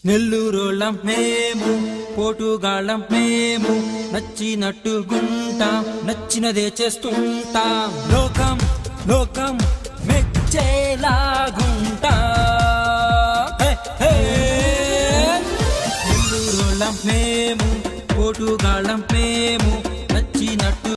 నెల్లూరోళ్ళం మేము, పోటుగాళ్ళం మేము, నచ్చినట్టు గుంటాం, నచ్చినదే చేస్తుంటాం. లోకం లోకం మెచ్చేలాగుంటాం. నెల్లూరోళ్ళం మేము, పోటుగాళ్ళం మేము,